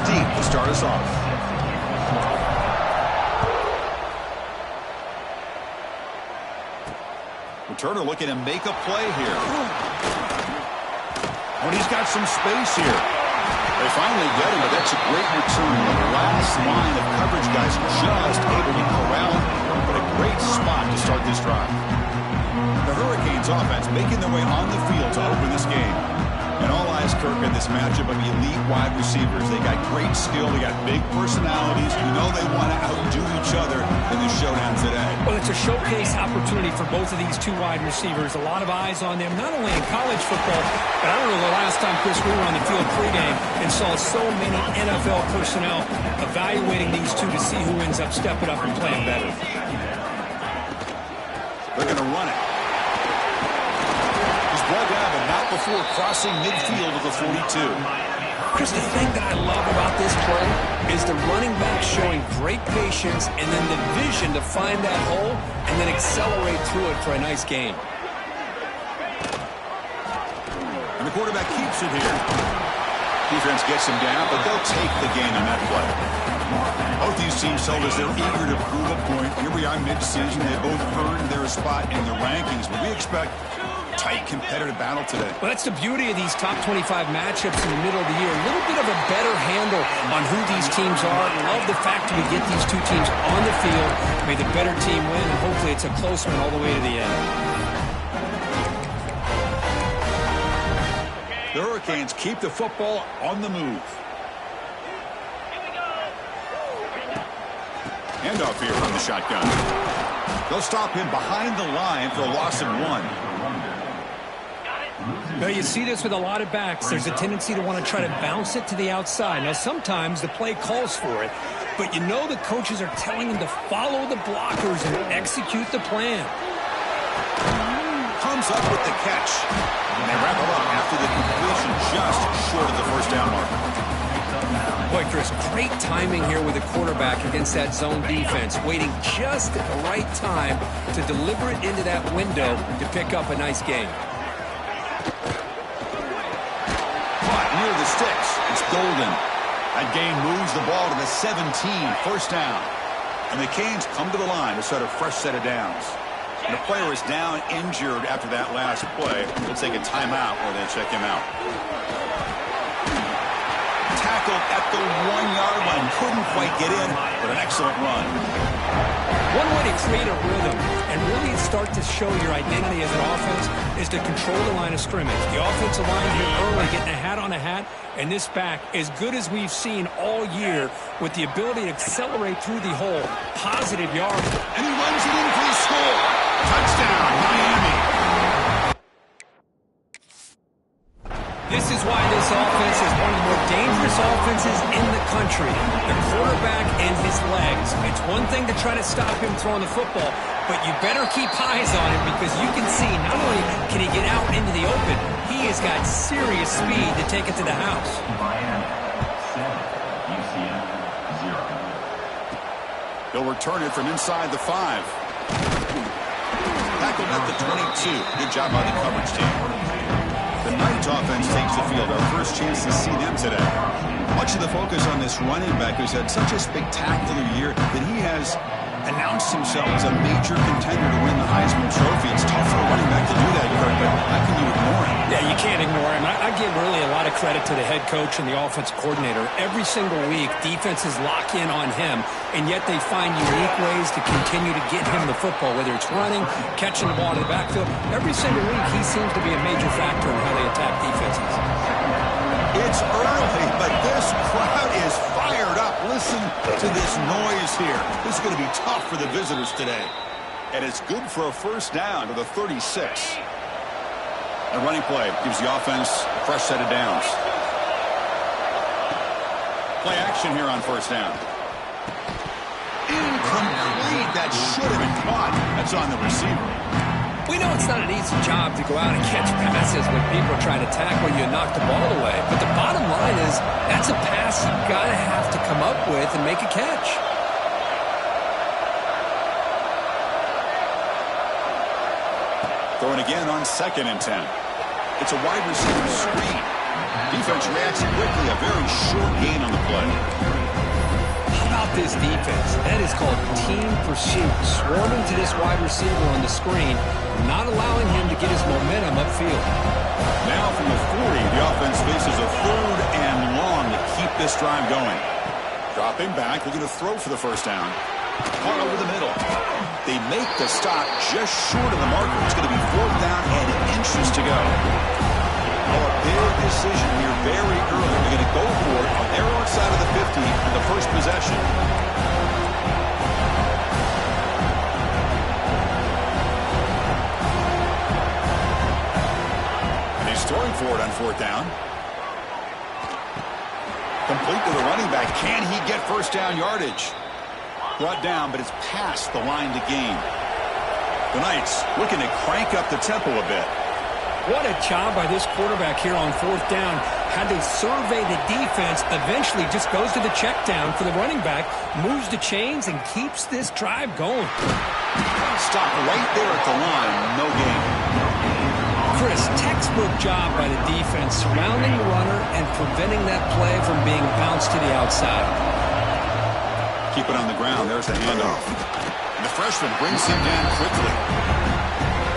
deep to start us off. Returner looking to make a play here. When he's got some space here. They finally get him, but that's a great return. The last line of coverage guys just able to corral him, but a great spot to start this drive. The Hurricanes offense making their way on the field to open this game. And all eyes, Kirk, in this matchup of elite wide receivers. They got great skill. They got big personalities. You know they want to outdo each other in this showdown today. Well, it's a showcase opportunity for both of these two wide receivers. A lot of eyes on them, not only in college football, but I don't know the last time, Chris, we were on the field pregame and saw so many NFL personnel evaluating these two to see who ends up stepping up and playing better. They're going to run it. Ball down, but not before crossing midfield of the 42. Chris, the thing that I love about this play is the running back showing great patience and then the vision to find that hole and then accelerate through it for a nice gain. And the quarterback keeps it here. Defense gets him down, but they'll take the gain on that play. Both these teams told us they're eager to prove a point. Here we are mid-season. They both earned their spot in the rankings, but we expect tight competitive battle today. Well, that's the beauty of these top 25 matchups in the middle of the year. A little bit of a better handle on who these teams are. Love the fact that we get these two teams on the field. May the better team win, and hopefully it's a close one all the way to the end. The Hurricanes keep the football on the move. Handoff here from the shotgun. They'll stop him behind the line for a loss of 1. Now, you see this with a lot of backs. There's a tendency to want to try to bounce it to the outside. Now, sometimes the play calls for it, but you know the coaches are telling them to follow the blockers and execute the plan. Comes up with the catch. And they wrap it up after the completion just short of the first down marker. Boy, Chris, great timing here with the quarterback against that zone defense, waiting just at the right time to deliver it into that window to pick up a nice gain. Caught near the sticks. It's Golden. That gain moves the ball to the 17, first down. And the Canes come to the line to start a fresh set of downs. And the player is down injured after that last play. They'll take a timeout or they'll check him out. Tackled at the 1-yard line. Couldn't quite get in, but an excellent run. One way to create a rhythm and really start to show your identity as an offense is to control the line of scrimmage. The offensive line here early getting a hat on a hat, and this back as good as we've seen all year with the ability to accelerate through the hole. Positive yards. And he runs it in for the score. Touchdown, Miami. This is why this offense is one of the more dangerous offenses in the country. The quarterback and his legs. It's one thing to try to stop him throwing the football, but you better keep eyes on him because you can see not only can he get out into the open, he has got serious speed to take it to the house. He'll return it from inside the 5. Tackled at the 22. Good job by the coverage team. The Knights offense takes the field. Our first chance to see them today. Much of the focus on this running back who's had such a spectacular year that he has announced himself as a major contender to win the Heisman Trophy. It's tough for a running back to do that, Kirk, but how can you ignore him? Yeah, you can't ignore him. I give really a lot of credit to the head coach and the offensive coordinator. Every single week, defenses lock in on him, and yet they find unique ways to continue to get him the football, whether it's running, catching the ball to the backfield. Every single week, he seems to be a major factor in how they attack defenses. It's early, but this crowd is fired up. Listen to this noise here. This is going to be tough for the visitors today. And it's good for a first down to the 36. A running play gives the offense a fresh set of downs. Play action here on first down. Incomplete. That should have been caught. That's on the receiver. We know it's not an easy job to go out and catch passes when people are trying to tackle you and knock the ball away. But the bottom line is that's a pass you've got to have to come up with and make a catch. Throwing again on 2nd and 10. It's a wide receiver screen. Defense defense reacts quickly. A very short gain on the play. How about this defense? That is called team pursuit. Swarming to this wide receiver on the screen, not allowing him to get his momentum upfield. Now from the 40, the offense faces a 3rd and long to keep this drive going. Dropping back, looking to throw for the first down. Caught over the middle. They make the stop just short of the marker. It's going to be 4th down and inches to go. Oh, a big decision here very early. They're going to go for it on their own side of the 50 on the first possession. And he's throwing for it on 4th down. Complete to the running back. Can he get first down yardage? Brought down, but it's past the line to gain. The Knights looking to crank up the tempo a bit. What a job by this quarterback here on 4th down. Had to survey the defense, eventually just goes to the check down for the running back, moves the chains, and keeps this drive going. Stop right there at the line. No gain. Chris, textbook job by the defense, surrounding the runner and preventing that play from being bounced to the outside. Keep it on the ground. There's the handoff. And the freshman brings him down quickly.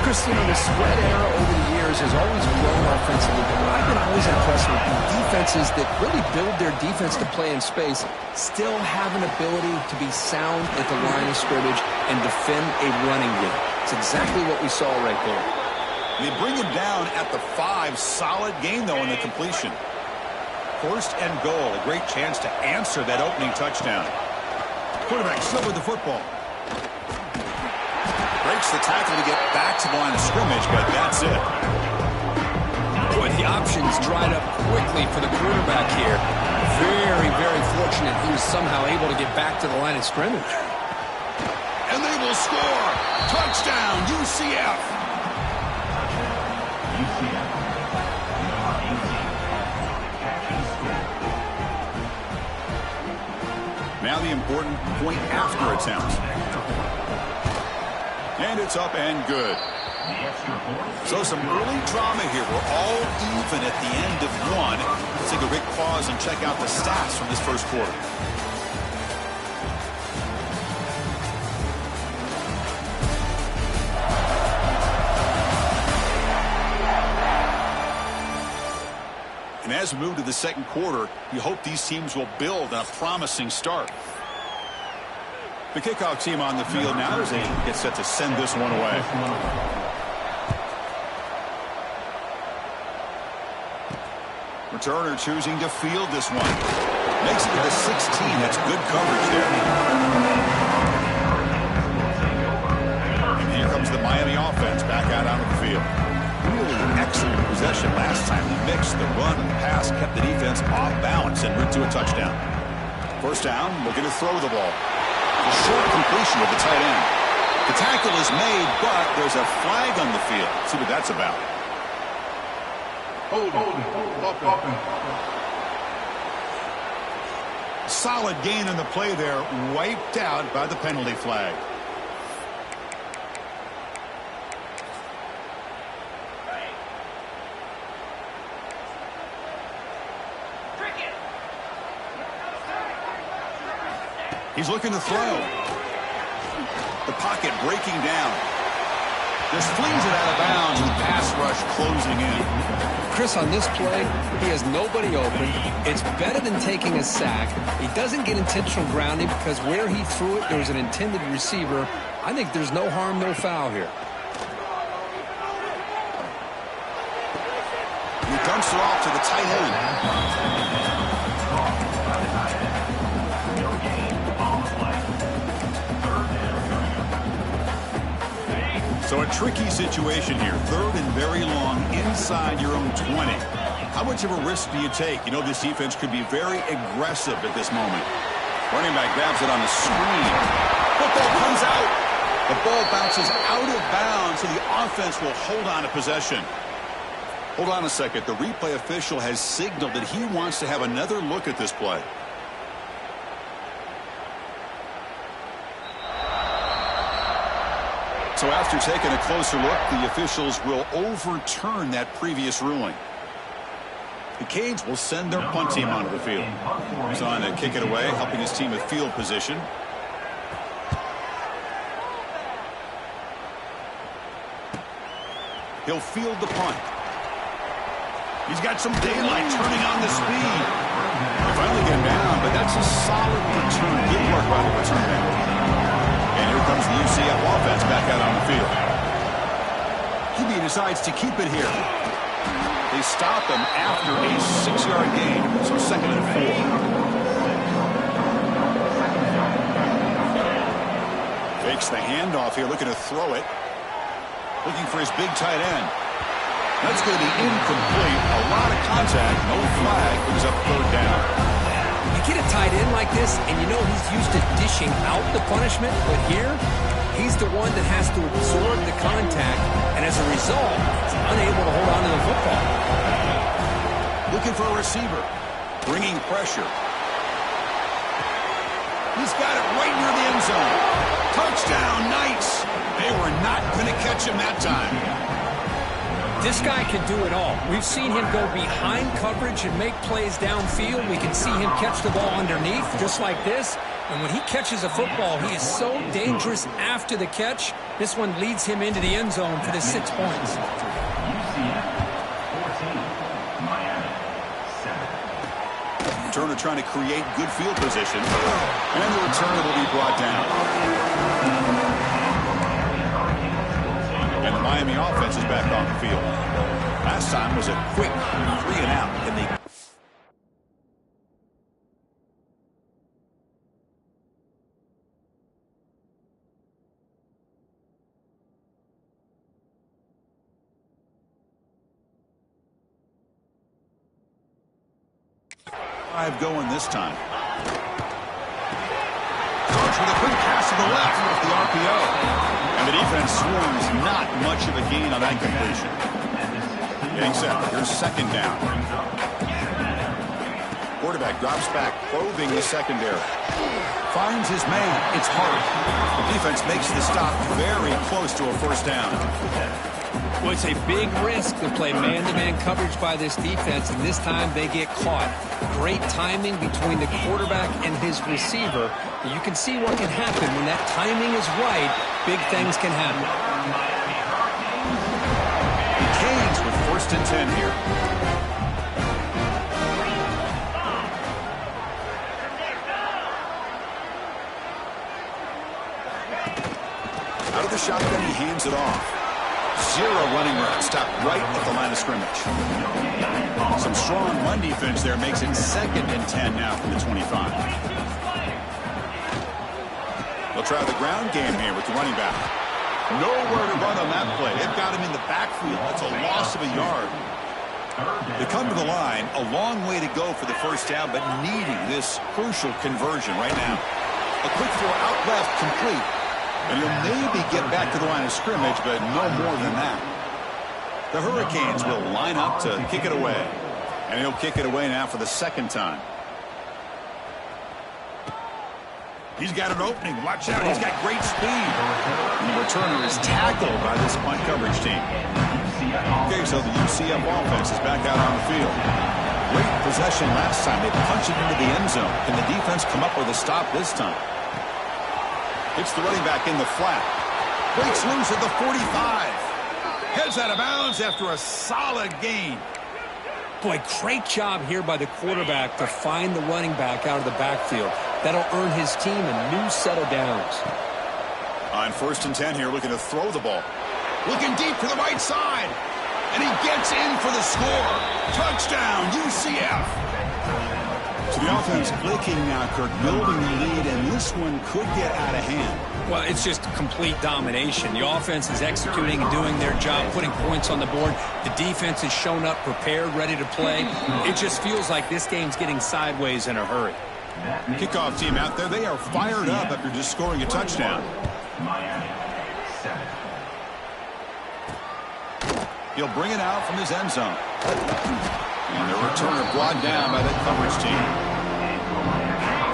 Chris, you know, the spread era over the years has always grown offensively, but what I've been always impressed with defenses that really build their defense to play in space still have an ability to be sound at the line of scrimmage and defend a running game. It's exactly what we saw right there. They bring him down at the 5. Solid gain, though, in the completion. 1st and goal. A great chance to answer that opening touchdown. Quarterback still with the football. Breaks the tackle to get back to the line of scrimmage, but that's it. Boy, the options dried up quickly for the quarterback here. Very, very fortunate he was somehow able to get back to the line of scrimmage. And they will score. Touchdown, UCF. Now the important point after attempt. And it's up and good. So some early drama here. We're all even at the end of 1. Let's take a quick pause and check out the stats from this first quarter. And as we move to the second quarter, you hope these teams will build on a promising start. The kickoff team on the field now as they get set to send this one away. Returner choosing to field this one. Makes it to the 16. That's good coverage there. And here comes the Miami offense back out onto the field. Really excellent possession last time. The mix, the run, and the pass kept the defense off balance and route to a touchdown. First down, looking to throw the ball. A short completion with the tight end. The tackle is made, but there's a flag on the field. Let's see what that's about. Solid gain in the play there, wiped out by the penalty flag. He's looking to throw. The pocket breaking down. Just flings it out of bounds with pass rush closing in. Chris, on this play, he has nobody open. It's better than taking a sack. He doesn't get intentional grounding because where he threw it, there was an intended receiver. I think there's no harm, no foul here. He dumps it off to the tight end. So a tricky situation here. 3rd and very long inside your own 20. How much of a risk do you take? You know, this defense could be very aggressive at this moment. Running back grabs it on the screen. Football comes out. The ball bounces out of bounds, so the offense will hold on to possession. Hold on a second. The replay official has signaled that he wants to have another look at this play. So after taking a closer look, the officials will overturn that previous ruling. The Canes will send their punt team onto the field. He's on to kick it away, helping his team with field position. He'll field the punt. He's got some daylight turning on the speed. They finally get him down, but that's a solid return. Good work by the return man. And here comes the UCF offense back out on the field. QB decides to keep it here. They stop him after a 6-yard gain, so 2nd and 4. Fakes the handoff here, looking to throw it. Looking for his big tight end. That's going to be incomplete. A lot of contact, no flag, brings up 3rd down. You get a tight end like this, and you know he's used to dishing out the punishment, but here, he's the one that has to absorb the contact, and as a result, he's unable to hold on to the football. Looking for a receiver. Bringing pressure. He's got it right near the end zone. Touchdown, Knights. They were not going to catch him that time. This guy can do it all. We've seen him go behind coverage and make plays downfield. We can see him catch the ball underneath, just like this. And when he catches a football, he is so dangerous after the catch. This one leads him into the end zone for the 6 points. Turner trying to create good field position. And the return will be brought down. And the Miami offense is back on the field. Last time was a quick 3 and out. And they going this time. Coach with a quick pass to the left off the RPO. And the defense swarms not much of a gain on that completion. Getting set. Here's 2nd down. Quarterback drops back, probing the secondary. Finds his man. It's hard. The defense makes the stop very close to a 1st down. Well, it's a big risk to play man-to-man coverage by this defense, and this time they get caught. Great timing between the quarterback and his receiver. You can see what can happen when that timing is right. Big things can happen. The Canes with 1st and 10 here. Out of the shotgun, he hands it off. 0 running route, stopped right at the line of scrimmage. Some strong run defense there makes it 2nd and 10 now from the 25. They'll try the ground game here with the running back. Nowhere to run on that play. They've got him in the backfield. That's a loss of a yard. They come to the line, a long way to go for the 1st down, but needing this crucial conversion right now. A quick throw out left, complete. And he'll maybe get back to the line of scrimmage, but no more than that. The Hurricanes will line up to kick it away. And he'll kick it away now for the 2nd time. He's got an opening. Watch out. He's got great speed. And the returner is tackled by this punt coverage team. Okay, so the UCF offense is back out on the field. Great possession last time. They punched it into the end zone. Can the defense come up with a stop this time? It's the running back in the flat. Breaks loose at the 45. Heads out of bounds after a solid gain. Boy, great job here by the quarterback to find the running back out of the backfield. That'll earn his team a new set of downs. On 1st and 10 here, looking to throw the ball. Looking deep to the right side. And he gets in for the score. Touchdown, UCF. So the offense clicking now, Kirk, building the lead, and this one could get out of hand. Well, it's just complete domination. The offense is executing and doing their job, putting points on the board. The defense has shown up, prepared, ready to play. It just feels like this game's getting sideways in a hurry. Kickoff team out there, they are fired up after just scoring a touchdown. He'll bring it out from his end zone. And the returner brought down by the coverage team.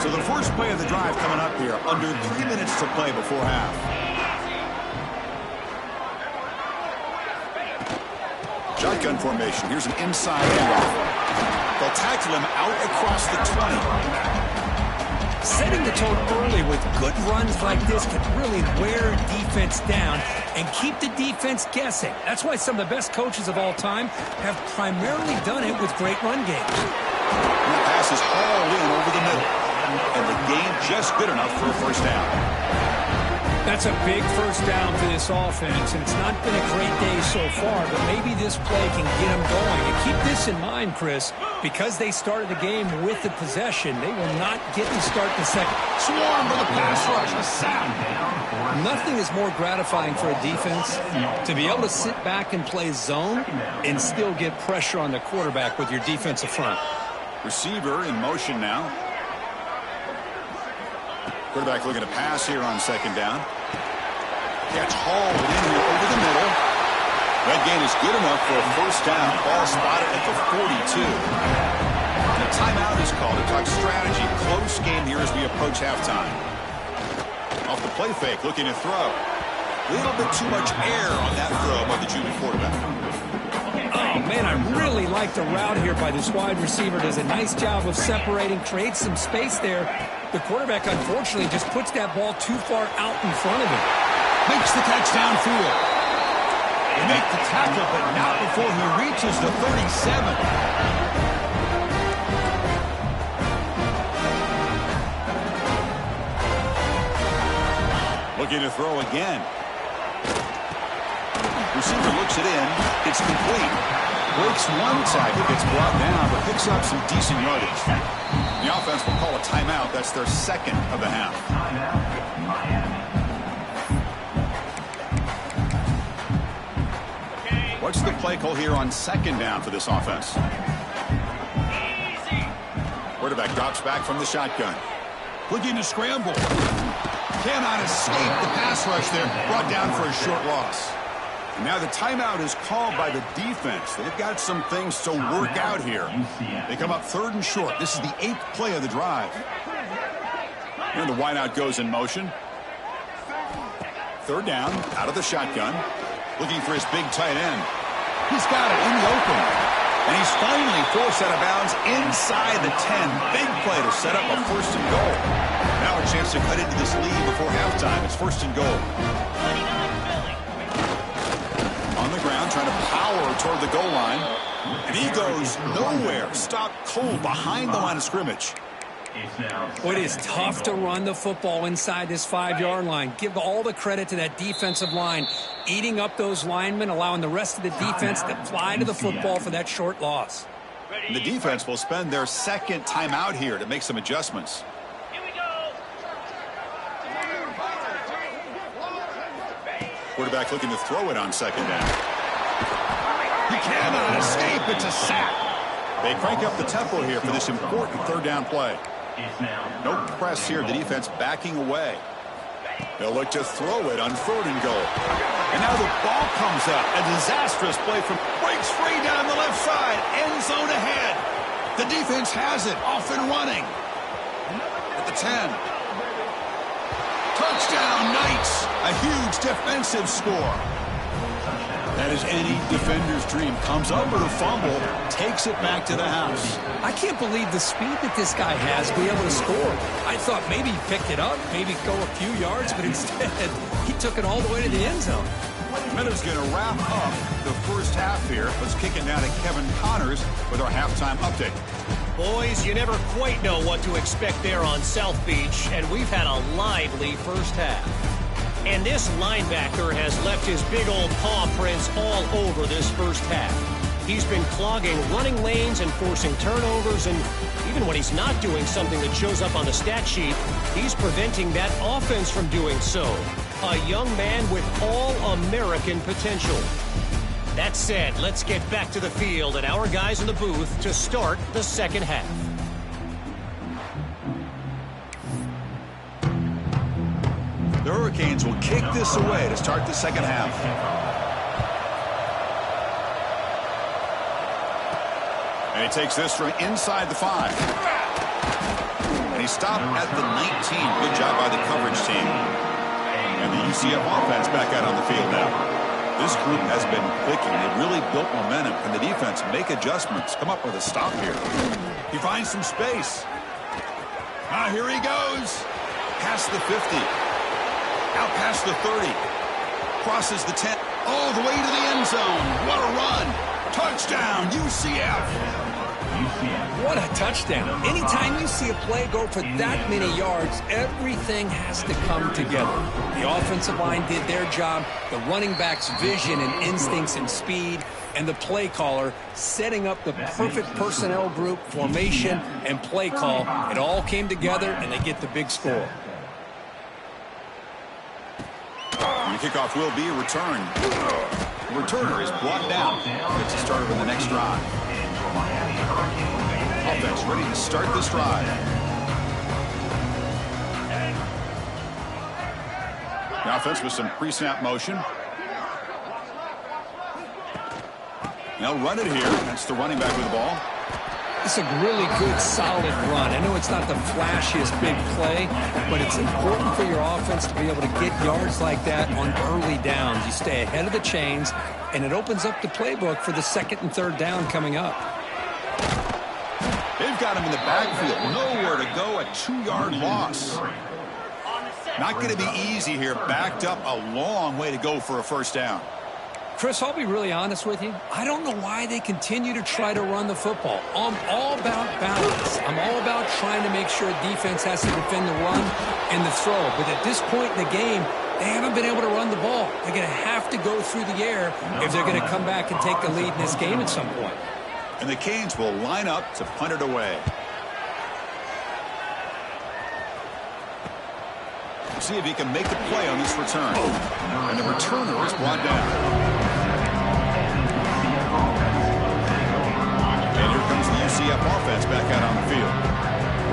So the first play of the drive coming up here. Under 3 minutes to play before half. Shotgun formation. Here's an inside handoff. tackle him out across the 20. Setting the tone early with good runs like this can really wear defense down and keep the defense guessing. That's why some of the best coaches of all time have primarily done it with great run games. And the pass is hauled in over the middle. And the game just good enough for a first down. That's a big first down for this offense, and it's not been a great day so far, but maybe this play can get them going. And keep this in mind, Chris, because they started the game with the possession, they will not get to start the second. Swarm for the pass rush, a sack. Nothing is more gratifying for a defense to be able to sit back and play zone and still get pressure on the quarterback with your defensive front. Receiver in motion now. Quarterback looking to pass here on second down. Catch hauled in here over the middle. That gain is good enough for a first down. Ball spotted at the 42. And a timeout is called to talk strategy. Close game here as we approach halftime. Off the play fake, looking to throw. A little bit too much air on that throw by the junior quarterback. Oh, man, I really like the route here by this wide receiver. Does a nice job of separating, creates some space there. The quarterback, unfortunately, just puts that ball too far out in front of him. Makes the catch downfield. They make the tackle, but not before he reaches the 37. Looking to throw again. Receiver looks it in. It's complete. Breaks one tackle, gets brought down, but picks up some decent yardage. The offense will call a timeout. That's their second of the half. What's the play call here on second down for this offense? Quarterback drops back from the shotgun. Looking to scramble. Cannot escape the pass rush there. Brought down for a short loss. And now the timeout is called by the defense. They've got some things to work out here. They come up third and short. This is the 8th play of the drive. And the wideout goes in motion. Third down, out of the shotgun. Looking for his big tight end. He's got it in the open. And he's finally forced out of bounds inside the 10. Big play to set up a first and goal. Now a chance to cut into this lead before halftime. It's first and goal. Trying to power toward the goal line. And he goes nowhere. Stopped cold behind the line of scrimmage. Well, it is tough to run the football inside this 5-yard line. Give all the credit to that defensive line. Eating up those linemen, allowing the rest of the defense to fly to the football for that short loss. And the defense will spend their second timeout here to make some adjustments. Quarterback looking to throw it on second down. He cannot escape. It's a sack. They crank up the tempo here for this important third down play. No press here. The defense backing away. They'll look to throw it on third and goal. And now the ball comes up. A disastrous play from breaks free down the left side. End zone ahead. The defense has it. Off and running. At the 10. Touchdown, Knights. A huge defensive score. That is any defender's dream. Comes up with a fumble, takes it back to the house. I can't believe the speed that this guy has to be able to score. I thought maybe he picked it up, maybe go a few yards, but instead he took it all the way to the end zone. Minutes going to wrap up the first half here. Let's kick it down to Kevin Connors with our halftime update. Boys, you never quite know what to expect there on South Beach, and we've had a lively first half. And this linebacker has left his big old paw prints all over this first half. He's been clogging running lanes and forcing turnovers, and even when he's not doing something that shows up on the stat sheet, he's preventing that offense from doing so. A young man with all-American potential. That said, let's get back to the field and our guys in the booth to start the second half. The Hurricanes will kick this away to start the second half. And he takes this from inside the 5. And he stopped at the 19. Good job by the coverage team. And the UCF offense back out on the field now. This group has been clicking. They've really built momentum. Can the defense make adjustments? Come up with a stop here. He finds some space. Here he goes. Past the 50. Out past the 30. Crosses the 10. All the way to the end zone. What a run. Touchdown, UCF. What a touchdown. Anytime you see a play go for that many yards, everything has to come together. The offensive line did their job, the running back's vision and instincts and speed, and the play caller setting up the perfect personnel group, formation, and play call. It all came together, and they get the big score. And the kickoff will be a return. The returner is brought down. Gets a starter in the next drive. Offense ready to start this drive. The offense with some pre-snap motion. They'll run it here. That's the running back with the ball. It's a really good, solid run. I know it's not the flashiest big play, but it's important for your offense to be able to get yards like that on early downs. You stay ahead of the chains, and it opens up the playbook for the second and third down coming up. They've got him in the backfield. Nowhere to go. A 2-yard loss. Not going to be easy here. Backed up a long way to go for a first down. Chris, I'll be really honest with you. I don't know why they continue to try to run the football. I'm all about balance. I'm all about trying to make sure defense has to defend the run and the throw. But at this point in the game, they haven't been able to run the ball. They're going to have to go through the air if they're going to come back and take the lead in this game at some point. And the Canes will line up to punt it away. See if he can make the play on this return. And the returner is brought down. And here comes the UCF offense back out on the field.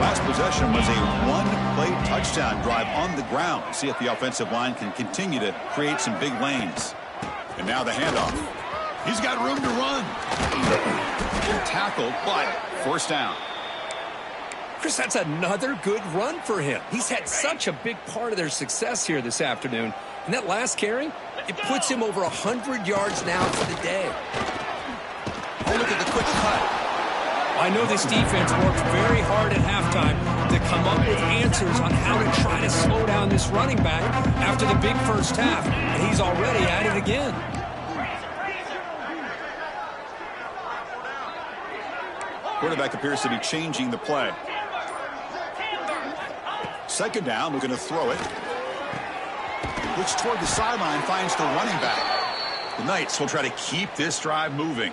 Last possession was a one-play touchdown drive on the ground. See if the offensive line can continue to create some big lanes. And now the handoff. He's got room to run. Tackled, but first down. Chris, that's another good run for him. He's had such a big part of their success here this afternoon. And that last carry, it puts him over 100 yards now for the day. Oh, look at the quick cut. I know this defense worked very hard at halftime to come up with answers on how to try to slow down this running back after the big first half. And he's already at it again. Quarterback appears to be changing the play. Second down, we're going to throw it. Looks toward the sideline, finds the running back. The Knights will try to keep this drive moving.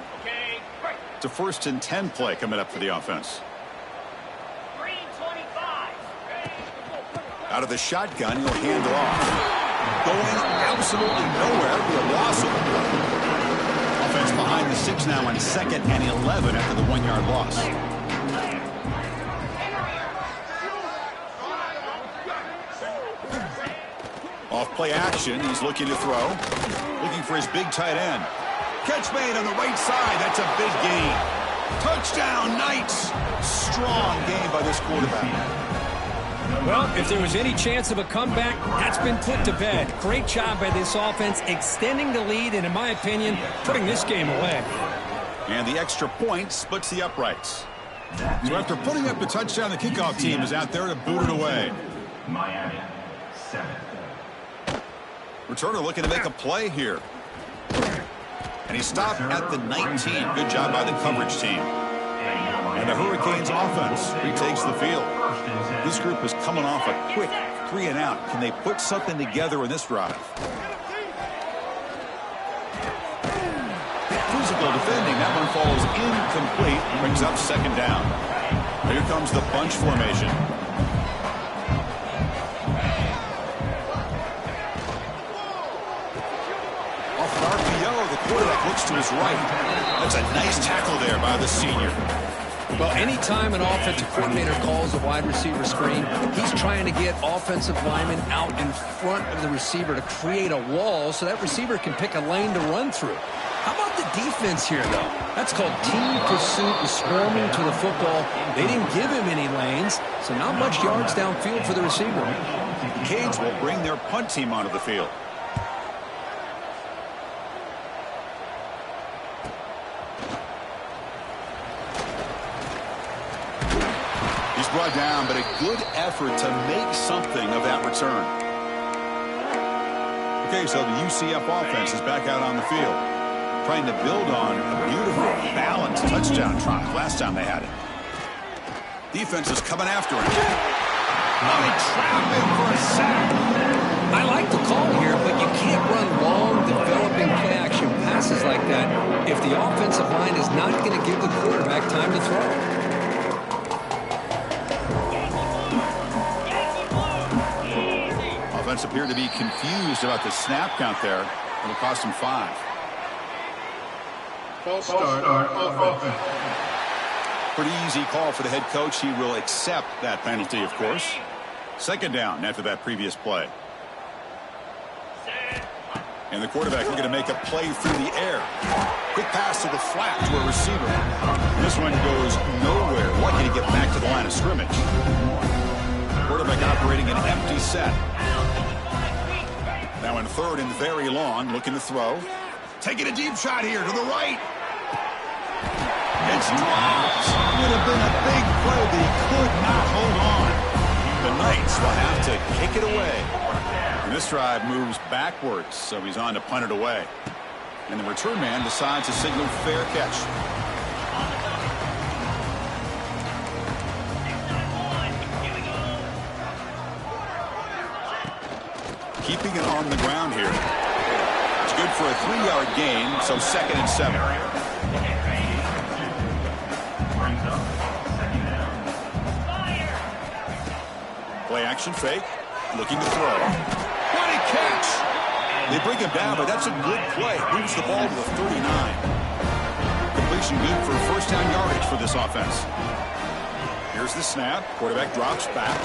It's a 1st and 10 play coming up for the offense. Out of the shotgun, he'll hand it off. Going absolutely nowhere. It'll be a loss of the play. Offense behind the 6 now on 2nd and 11 after the 1-yard loss. Off play action, he's looking to throw. Looking for his big tight end. Catch made on the right side. That's a big gain. Touchdown, Knights. Strong game by this quarterback. Well, if there was any chance of a comeback, that's been put to bed. Great job by this offense extending the lead and, in my opinion, putting this game away. And the extra point splits the uprights. So after putting up the touchdown, the kickoff team is out there to boot it away. Miami, 7. Returner looking to make a play here. And he stopped at the 19. Good job by the coverage team. And the Hurricanes offense retakes the field. This group is coming off a quick 3 and out. Can they put something together in this drive? Physical defending. That one falls incomplete. Brings up 2nd down. Here comes the bunch formation. Off an RPO, the quarterback looks to his right. That's a nice tackle there by the senior. Well, anytime an offensive coordinator calls a wide receiver screen, he's trying to get offensive linemen out in front of the receiver to create a wall so that receiver can pick a lane to run through. How about the defense here, though? That's called team pursuit and swarming to the football. They didn't give him any lanes, so not much yards downfield for the receiver. The Canes will bring their punt team onto the field. brought down, but a good effort to make something of that return. Okay, so the UCF offense is back out on the field, trying to build on a beautiful, balanced touchdown drive last time they had it. Defense is coming after him. Oh, they trap him for a sack. I like the call here, but you can't run long, developing play-action passes like that if the offensive line is not going to give the quarterback time to throw. Offense appeared to be confused about the snap count there. It'll cost him 5. False start offense. Pretty easy call for the head coach. He will accept that penalty, of course. Second down after that previous play. And the quarterback looking to make a play through the air. Quick pass to the flat to a receiver. This one goes nowhere. Lucky to get back to the line of scrimmage. Quarterback operating an empty set. Now in third and very long, looking to throw. Taking a deep shot here to the right. It's dropped. Would have been a big play, but he could not hold on. The Knights will have to kick it away. And this drive moves backwards, so he's on to punt it away. And the return man decides to signal fair catch. Keeping it on the ground here. It's good for a 3-yard gain, so 2nd and 7. Play action fake. Looking to throw. What a catch! They bring him down, but that's a good play. Moves the ball to the 39. Completion good for first down yardage for this offense. Here's the snap. Quarterback drops back.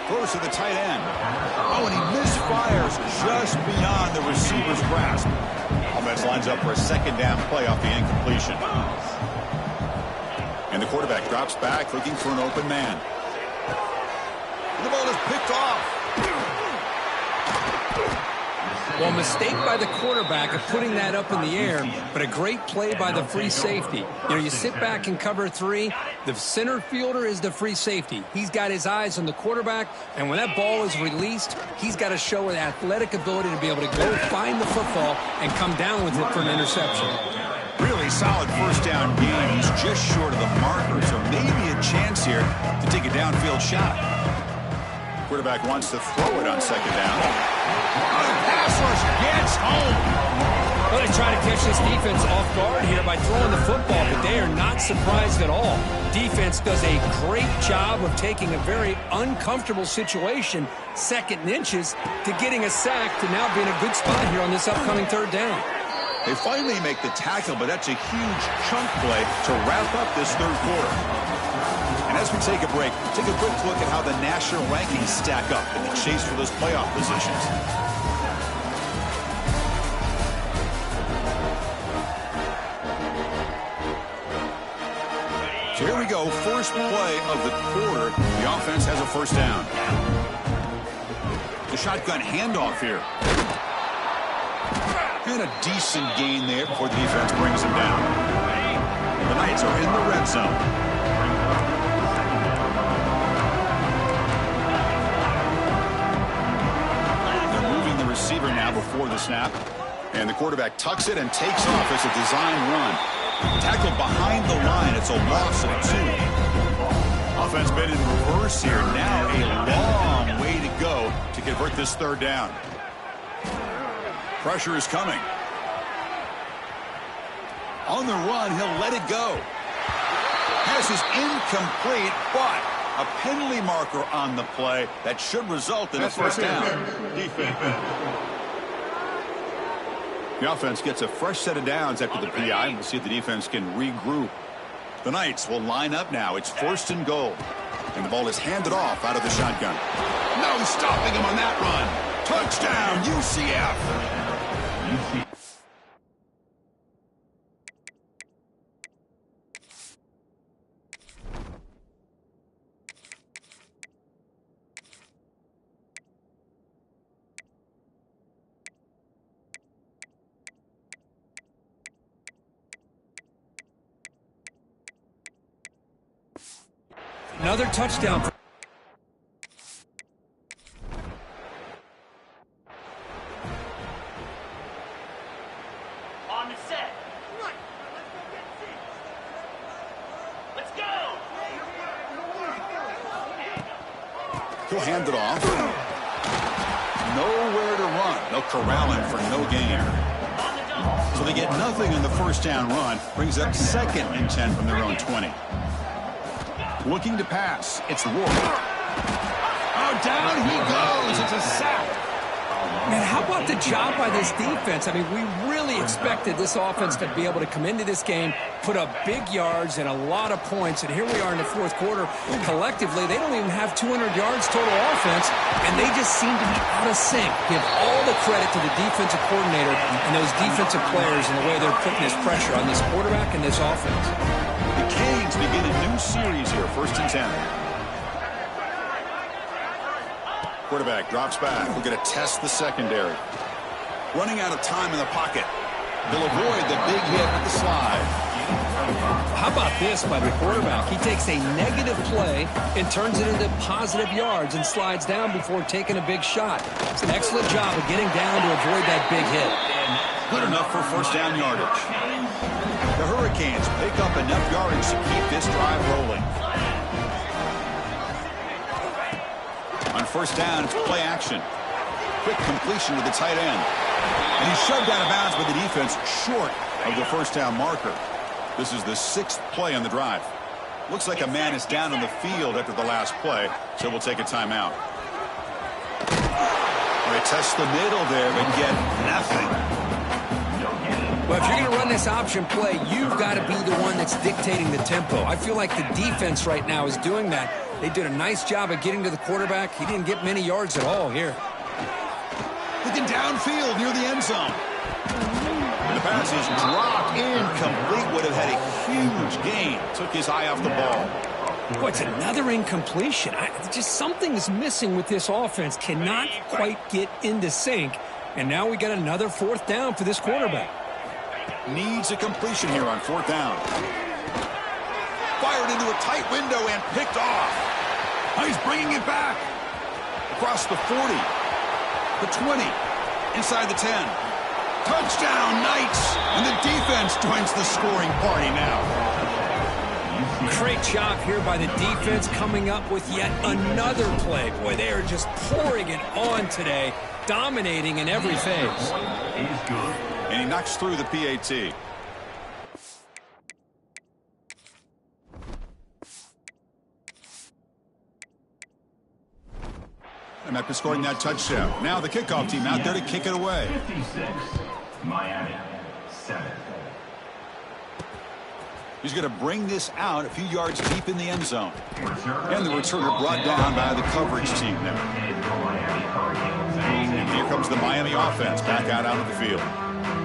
Throws to the tight end. Oh, and he misfires just beyond the receiver's grasp. Offense lines up for a second down play off the incompletion. And the quarterback drops back, looking for an open man. And the ball is picked off. Well, mistake by the quarterback of putting that up in the air, but a great play by the free safety. You know, you sit back and cover 3. The center fielder is the free safety. He's got his eyes on the quarterback, and when that ball is released, he's got to show an athletic ability to be able to go find the football and come down with it for an interception. Really solid first down game. He's just short of the marker, so maybe a chance here to take a downfield shot. Quarterback wants to throw it on second down. The pass rush gets home. Well, they try to catch this defense off guard here by throwing the football, but they are not surprised at all. Defense does a great job of taking a very uncomfortable situation, 2nd and inches, to getting a sack to now being a good spot here on this upcoming 3rd down. They finally make the tackle, but that's a huge chunk play to wrap up this 3rd quarter. And as we take a break, take a quick look at how the national rankings stack up in the chase for those playoff positions. So here we go, first play of the quarter. The offense has a first down. The shotgun handoff here. And a decent gain there before the defense brings him down. The Knights are in the red zone. Receiver now before the snap, and the quarterback tucks it and takes off as a design run. Tackled behind the line. It's a loss of 2. Offense been in reverse here. Now a long way to go to convert this 3rd down. Pressure is coming. On the run, he'll let it go. Pass is incomplete, but a penalty marker on the play that should result in a first down. The offense gets a fresh set of downs after the PI, and we'll see if the defense can regroup. The Knights will line up now. It's 1st and goal. And the ball is handed off out of the shotgun. No stopping him on that run. Touchdown, UCF. Another touchdown. On the set. Let's go. He'll hand it off. Nowhere to run. They'll corral him for no gain. So they get nothing in the first down run. Brings up 2nd and 10 from their own 20. Looking to pass. It's Ward. Oh, down he goes. It's a sack. Man, how about the job by this defense? I mean, we really expected this offense to be able to come into this game, put up big yards and a lot of points, and here we are in the fourth quarter. Collectively, they don't even have 200 yards total offense, and they just seem to be out of sync. Give all the credit to the defensive coordinator and those defensive players and the way they're putting this pressure on this quarterback and this offense. The Canes begin a new series here, 1st and 10. Quarterback drops back. We're going to test the secondary. Running out of time in the pocket. They'll avoid the big hit with the slide. How about this by the quarterback? He takes a negative play and turns it into positive yards and slides down before taking a big shot. It's an excellent job of getting down to avoid that big hit. Good enough for first down yardage. The Hurricanes pick up enough yardage to keep this drive rolling. On first down, it's play action. Quick completion with the tight end. And he's shoved out of bounds by the defense short of the first down marker. This is the 6th play on the drive. Looks like a man is down on the field after the last play, so we'll take a timeout. They test the middle there, but get nothing. Well, if you're going to run this option play, you've got to be the one that's dictating the tempo. I feel like the defense right now is doing that. They did a nice job of getting to the quarterback. He didn't get many yards at all here. Looking downfield near the end zone. And the pass is dropped incomplete. Would have had a huge gain. Took his eye off the ball. Boy, it's another incompletion. Just something's missing with this offense. Cannot quite get into sync. And now we got another 4th down for this quarterback. Needs a completion here on 4th down. Fired into a tight window and picked off. Now he's bringing it back. Across the 40. The 20. Inside the 10. Touchdown, Knights. And the defense joins the scoring party now. Great job here by the defense coming up with yet another play. Boy, they are just pouring it on today, dominating in every phase. And he knocks through the PAT. And after scoring that touchdown, now the kickoff team out there to kick it away. 56, Miami, 7. He's going to bring this out a few yards deep in the end zone. And the returner brought down by the coverage team now. And here comes the Miami offense back out onto the field.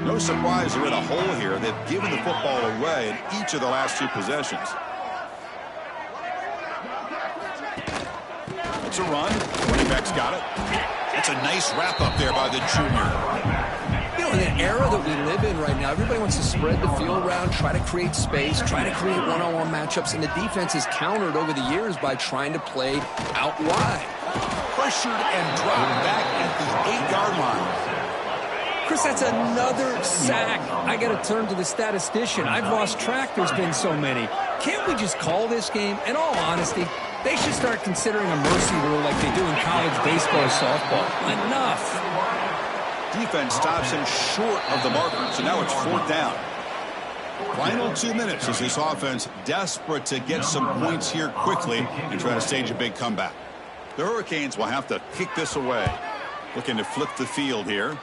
No surprise they're in a hole here. They've given the football away in each of the last 2 possessions. It's a run. Running back's got it. That's a nice wrap up there by the junior. You know, in the era that we live in right now, everybody wants to spread the field around, try to create space, try to create one-on-one matchups, and the defense is countered over the years by trying to play out wide. Pressured and dropped back at the 8-yard line. Chris, that's another sack. I got to turn to the statistician. I've lost track. There's been so many. Can't we just call this game? In all honesty, they should start considering a mercy rule like they do in college baseball or softball. Enough. Defense stops him short of the marker, so now it's 4th down. Final 2 minutes as this offense desperate to get some points here quickly and try to stage a big comeback. The Hurricanes will have to kick this away. Looking to flip the field here.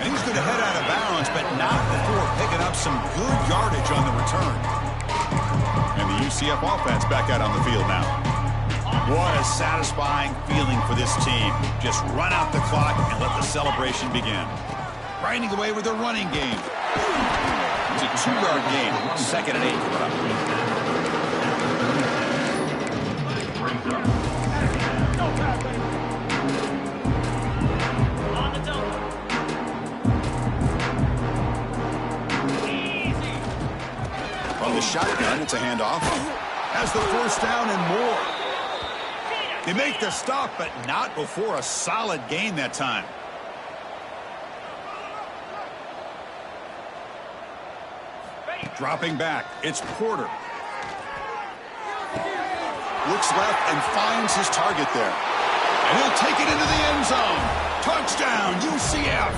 And he's going to head out of bounds, but not before picking up some good yardage on the return. And the UCF offense back out on the field now. What a satisfying feeling for this team. Just run out the clock and let the celebration begin. Grinding away with their running game. It's a 2-yard game. 2nd and 8 coming up. From the shotgun, it's a handoff. Has the first down and more. They make the stop, but not before a solid gain that time. Dropping back, it's Porter. Looks left and finds his target there. And he'll take it into the end zone. Touchdown, UCF.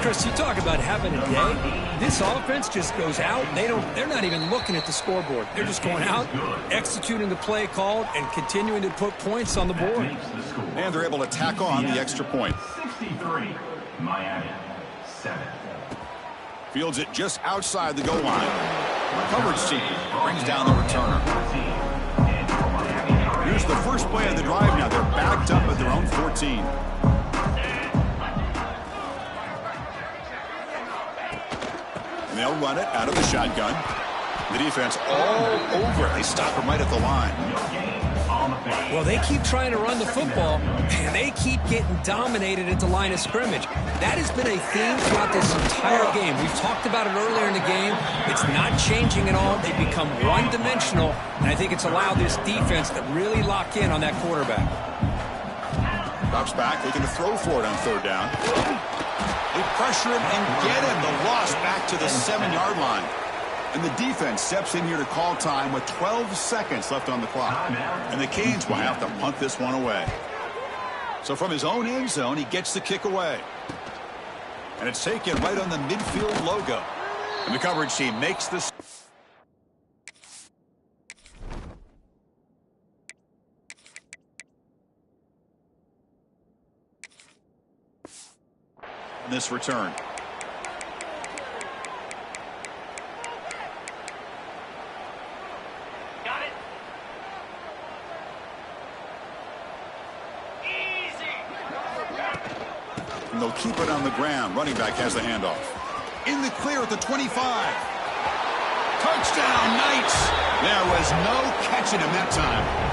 Chris, you talk about having a day. This offense just goes out. They're not even looking at the scoreboard. They're just going out, executing the play called, and continuing to put points on the board. And they're able to tack on the extra point. 63, Miami, 7. Fields it just outside the goal line. Coverage team brings down the returner. Here's the first play of the drive now. They're backed up at their own 14. And they'll run it out of the shotgun. The defense all over it. They stop him right at the line. Well, they keep trying to run the football, and they keep getting dominated at the line of scrimmage. That has been a theme throughout this entire game. We've talked about it earlier in the game. It's not changing at all. They've become one-dimensional, and I think it's allowed this defense to really lock in on that quarterback. Drops back, looking to throw for it on third down. They pressure him and get him. The loss back to the 7-yard line. And the defense steps in here to call time with 12 seconds left on the clock. And the Canes will have to punt this one away. So from his own end zone, he gets the kick away. And it's taken right on the midfield logo. And the coverage team makes this. This return. And they'll keep it on the ground. Running back has the handoff. In the clear at the 25. Touchdown, Knights. There was no catching him that time.